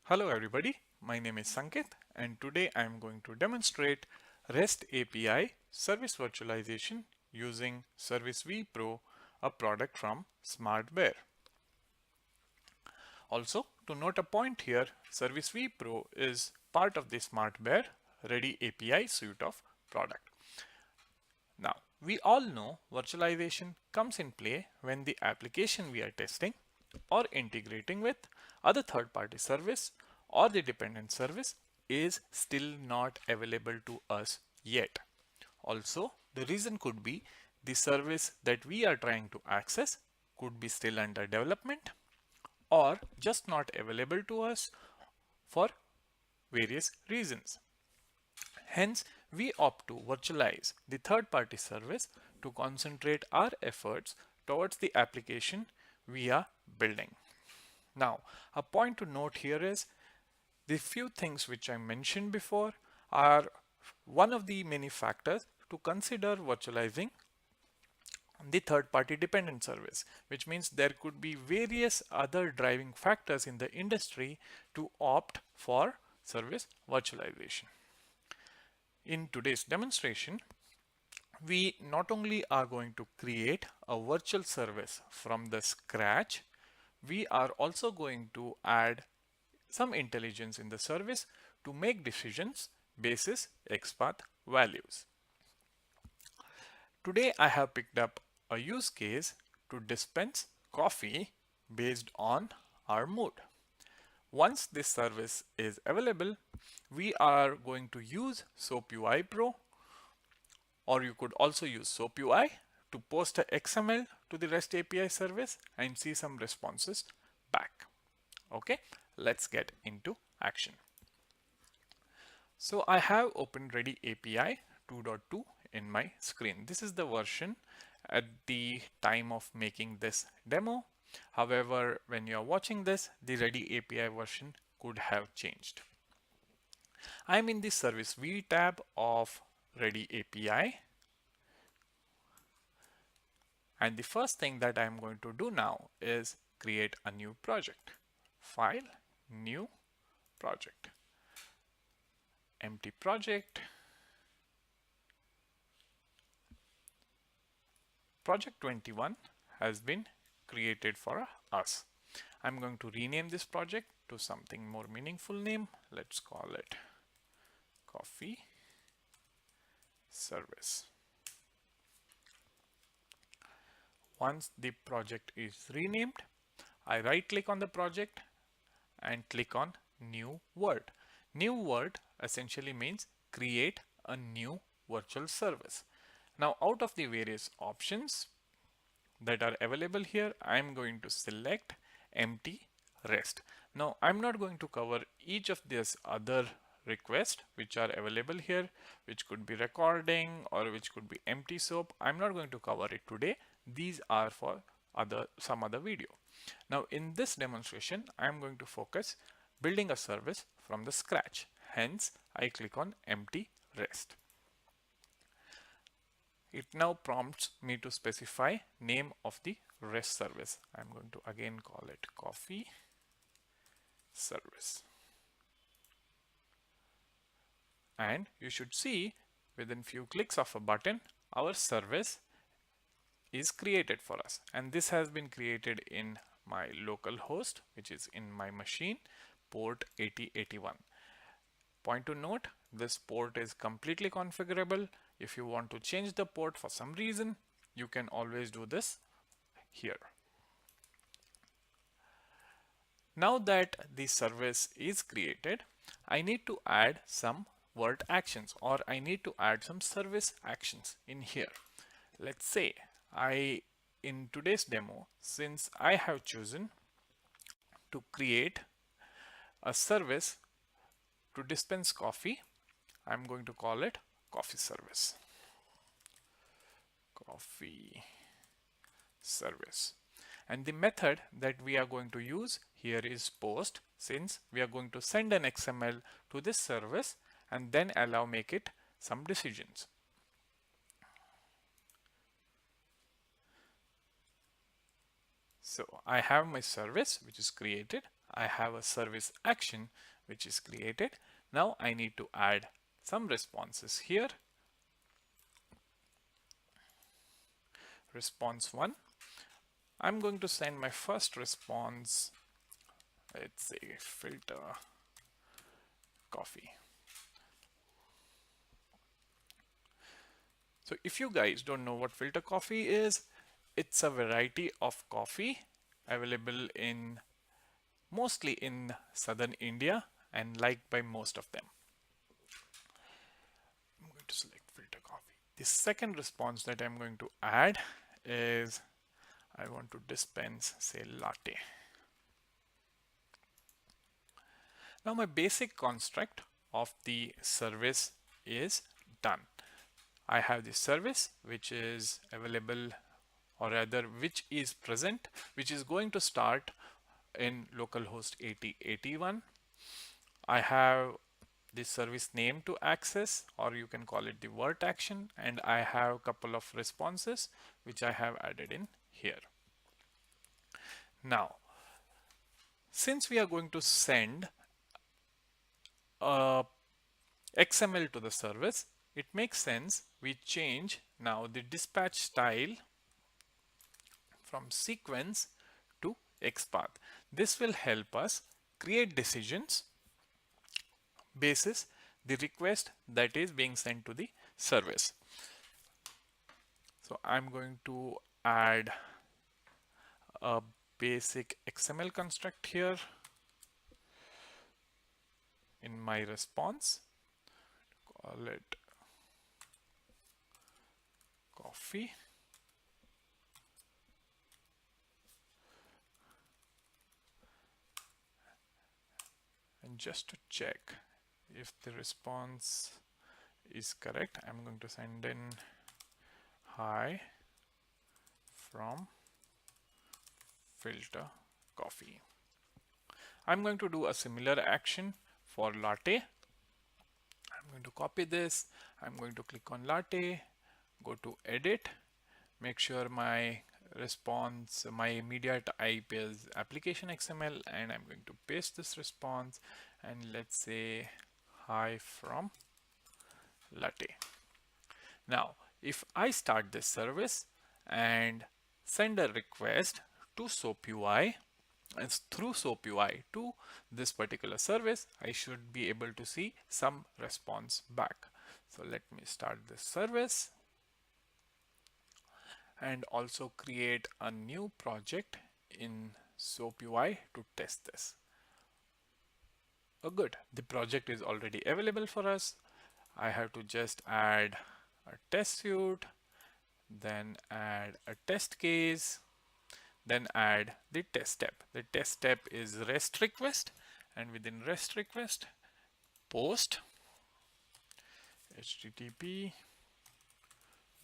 Hello everybody, my name is Sanket and today I am going to demonstrate REST API service virtualization using ServiceV Pro, a product from SmartBear. Also, to note a point here, ServiceV Pro is part of the SmartBear ReadyAPI suite of product. Now, we all know virtualization comes in play when the application we are testing or integrating with other third-party service or the dependent service is still not available to us yet. Also, the reason could be the service that we are trying to access could be still under development or just not available to us for various reasons. Hence, we opt to virtualize the third-party service to concentrate our efforts towards the application we are building. Now, a point to note here is the few things which I mentioned before are one of the many factors to consider virtualizing the third-party dependent service, which means there could be various other driving factors in the industry to opt for service virtualization. In today's demonstration, we not only are going to create a virtual service from the scratch, we are also going to add some intelligence in the service to make decisions basis Xpath values. Today I have picked up a use case to dispense coffee based on our mood. Once this service is available, we are going to use SoapUI Pro, or you could also use SoapUI to post a XML to the REST API service and see some responses back. Okay, let's get into action. So I have opened ReadyAPI 2.2 in my screen. This is the version at the time of making this demo. However, when you are watching this, the ReadyAPI version could have changed. I'm in the ServiceV tab of ReadyAPI. And the first thing that I'm going to do now is create a new project. File, new project. Empty project. Project 21 has been created for us. I'm going to rename this project to something more meaningful name. Let's call it Coffee Service. Once the project is renamed, I right click on the project and click on New World. New World essentially means create a new virtual service. Now, out of the various options that are available here, I'm going to select empty rest. Now, I'm not going to cover each of these other requests which are available here, which could be recording or which could be empty soap. I'm not going to cover it today. These are for some other video. Now, in this demonstration, I'm going to focus building a service from the scratch. Hence, I click on empty rest. It now prompts me to specify name of the REST service. I'm going to again call it Coffee Service. And you should see within few clicks of a button, our service is created for us. And this has been created in my local host, which is in my machine, port 8081. Point to note, this port is completely configurable. If you want to change the port for some reason, you can always do this here. Now that the service is created, I need to add some word actions, or I need to add some service actions in here. Let's say in today's demo, since I have chosen to create a service to dispense coffee, I'm going to call it Coffee Service. Coffee Service. And the method that we are going to use here is post, since we are going to send an XML to this service and then make it some decisions. So I have my service which is created. I have a service action which is created. Now I need to add some responses here. Response 1. I'm going to send my first response, let's say filter coffee. So if you guys don't know what filter coffee is, it's a variety of coffee available in mostly in southern India and liked by most of them. I'm going to select filter coffee. The second response that I'm going to add is I want to dispense, say, latte. Now my basic construct of the service is done. I have the service which is available, or rather which is present, which is going to start in localhost 8081. I have the service name to access, or you can call it the vert action, and I have a couple of responses which I have added in here. Now, since we are going to send a XML to the service, it makes sense we change now the dispatch style from sequence to Xpath. This will help us create decisions basis the request that is being sent to the service. So I'm going to add a basic XML construct here in my response. Call it coffee. And just to check if the response is correct, I'm going to send in hi from filter coffee. I'm going to do a similar action for latte. I'm going to copy this. I'm going to click on latte, go to edit, make sure my response, my media type is application XML, and I'm going to paste this response, and let's say hi from latte. Now, if I start this service and send a request to SoapUI, and through SoapUI to this particular service, I should be able to see some response back. So let me start this service and also create a new project in SoapUI to test this. Oh good, the project is already available for us. I have to just add a test suite, then add a test case, then add the test step. The test step is REST request, and within REST request, post HTTP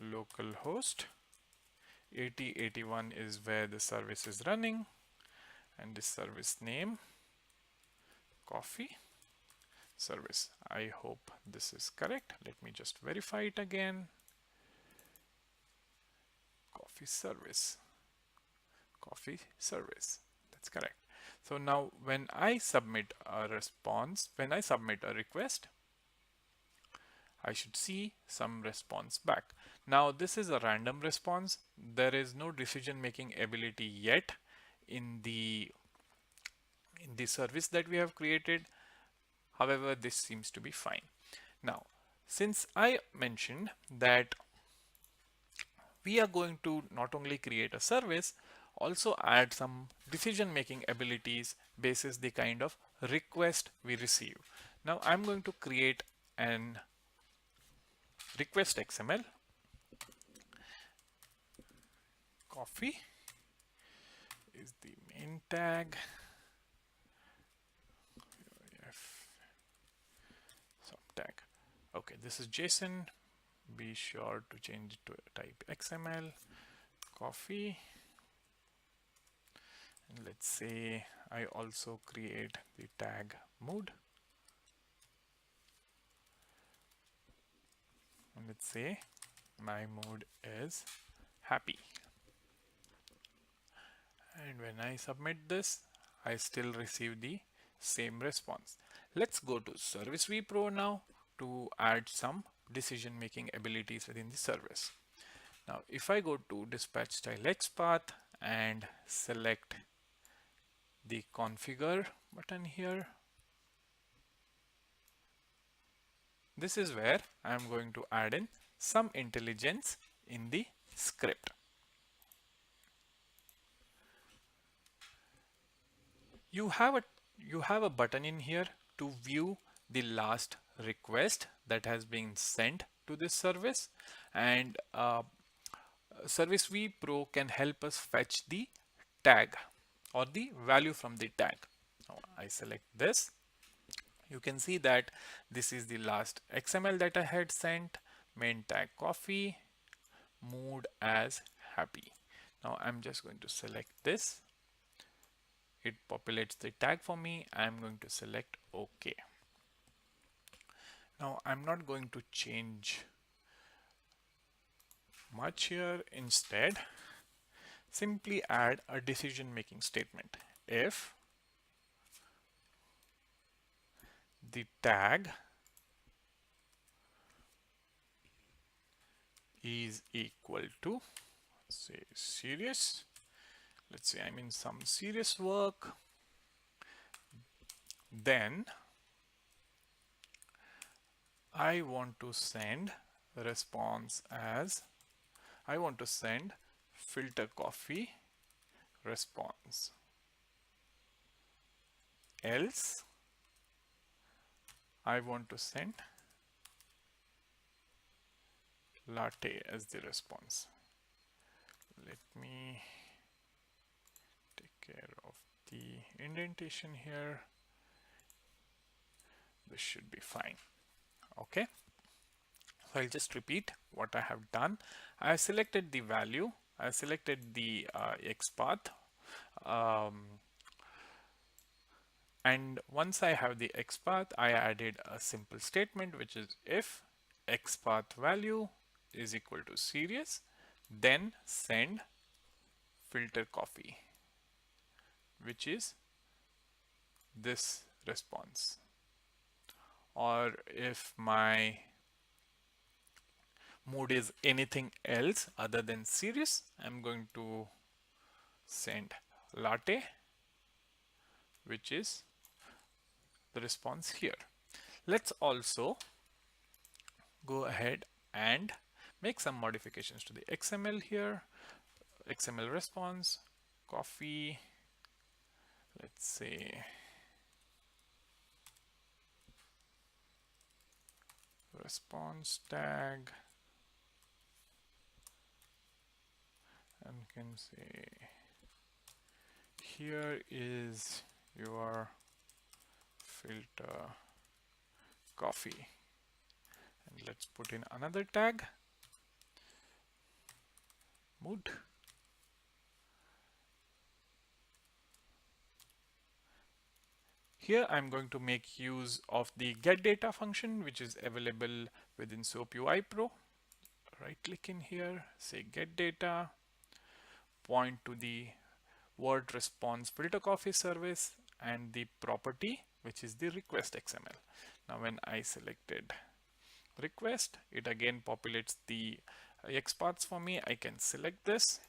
localhost 8081 is where the service is running, and the service name coffee service. I hope this is correct. Let me just verify it again. Coffee service. Coffee service. That's correct. So now when I submit a response, when I submit a request, I should see some response back. Now this is a random response. There is no decision making ability yet in the service that we have created. However, this seems to be fine. Now, since I mentioned that we are going to not only create a service, also add some decision making abilities basis the kind of request we receive. Now I'm going to create an request XML. Coffee is the main tag. Subtag. Okay, this is JSON. Be sure to change it to type XML. Coffee. And let's say I also create the tag mood. And let's say my mood is happy. And when I submit this, I still receive the same response. Let's go to ServiceV Pro now to add some decision making abilities within the service. Now if I go to dispatch style Xpath and select the configure button here, this is where I am going to add in some intelligence in the script. You have a button in here to view the last request that has been sent to this service, and ServiceV Pro can help us fetch the tag or the value from the tag. Now I select this. You can see that this is the last XML that I had sent. Main tag coffee, mood as happy. Now I'm just going to select this. It populates the tag for me. I'm going to select OK. Now I'm not going to change much here. Instead, simply add a decision making statement. If the tag is equal to, say, serious, let's say I'm in some serious work, then I want to send a response as, I want to send filter coffee response. Else I want to send latte as the response. Let me take care of the indentation here. This should be fine. Okay. So I'll just repeat what I have done. I have selected the value. I have selected the XPath. And once I have the XPath, I added a simple statement, which is if XPath value is equal to serious, then send filter coffee, which is this response. Or if my mood is anything else other than serious, I'm going to send latte, which is the response here. Let's also go ahead and make some modifications to the XML here. XML response, coffee, let's say response tag, and can say here is your filter coffee, and let's put in another tag, mood. Here I'm going to make use of the get data function, which is available within SoapUI Pro. Right click in here, say get data, point to the word response filter coffee service and the property, which is the request XML. Now when I selected request, it again populates the XPaths for me. I can select this,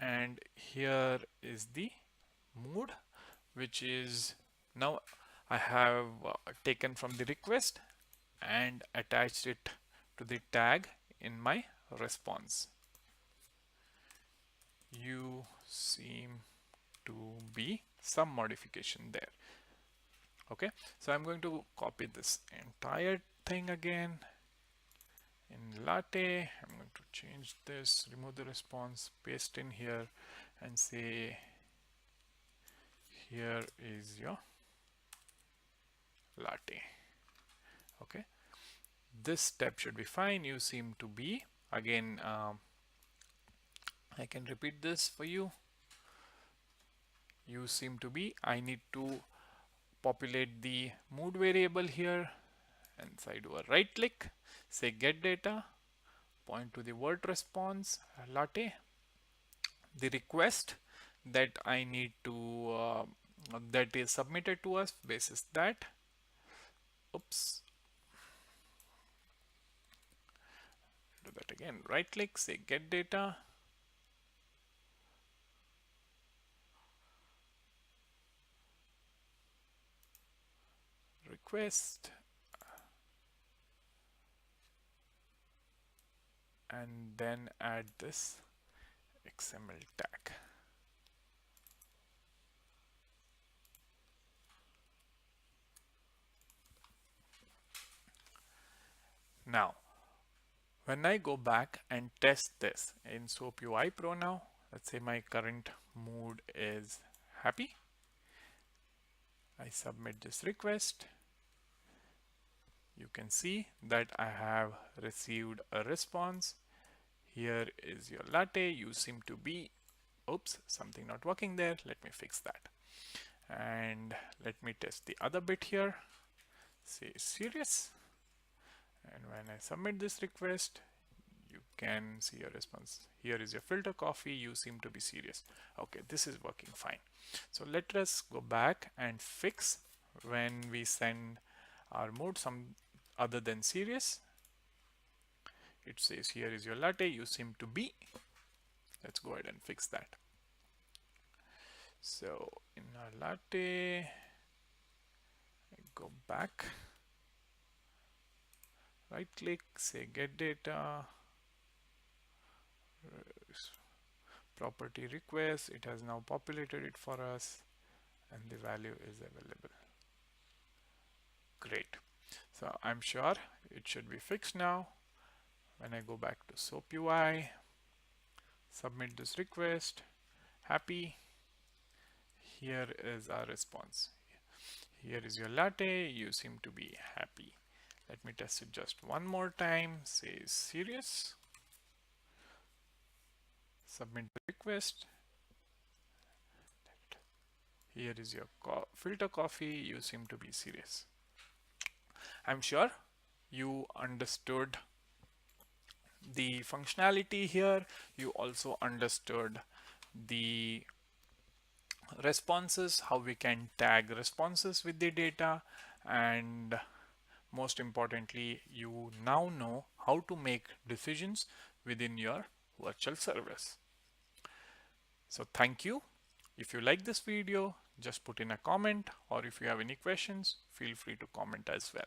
and here is the mood, which is now I have taken from the request and attached it to the tag in my response. You seem to be some modification there. Okay, so I'm going to copy this entire thing again in latte. I'm going to change this, remove the response, paste in here, and say here is your latte. Okay, this step should be fine. You seem to be, again, I can repeat this for you. You seem to be, I need to populate the mood variable here, and so I do a right click, say get data, point to the word response latte, the request, that I need to that is submitted to us. Basis that, oops, do that again. Right click, say get data, request, and then add this XML tag. Now, when I go back and test this in SoapUI Pro now, let's say my current mood is happy. I submit this request. You can see that I have received a response. Here is your latte. You seem to be, oops, something not working there. Let me fix that. And let me test the other bit here. Say serious. And when I submit this request, you can see your response. Here is your filter coffee. You seem to be serious. Okay, this is working fine. So let us go back and fix when we send our mode some other than serious. It says here is your latte. You seem to be. Let's go ahead and fix that. So in our latte, go back, right click, say get data, property request. It has now populated it for us and the value is available. Great. So I'm sure it should be fixed now. When I go back to SoapUI, submit this request, happy. Here is our response. Here is your latte. You seem to be happy. Let me test it just one more time. Say serious. Submit the request. Here is your filter coffee. You seem to be serious. I'm sure you understood the functionality here. You also understood the responses, how we can tag responses with the data, and most importantly, you now know how to make decisions within your virtual service. So thank you. If you like this video, just put in a comment, or if you have any questions, feel free to comment as well.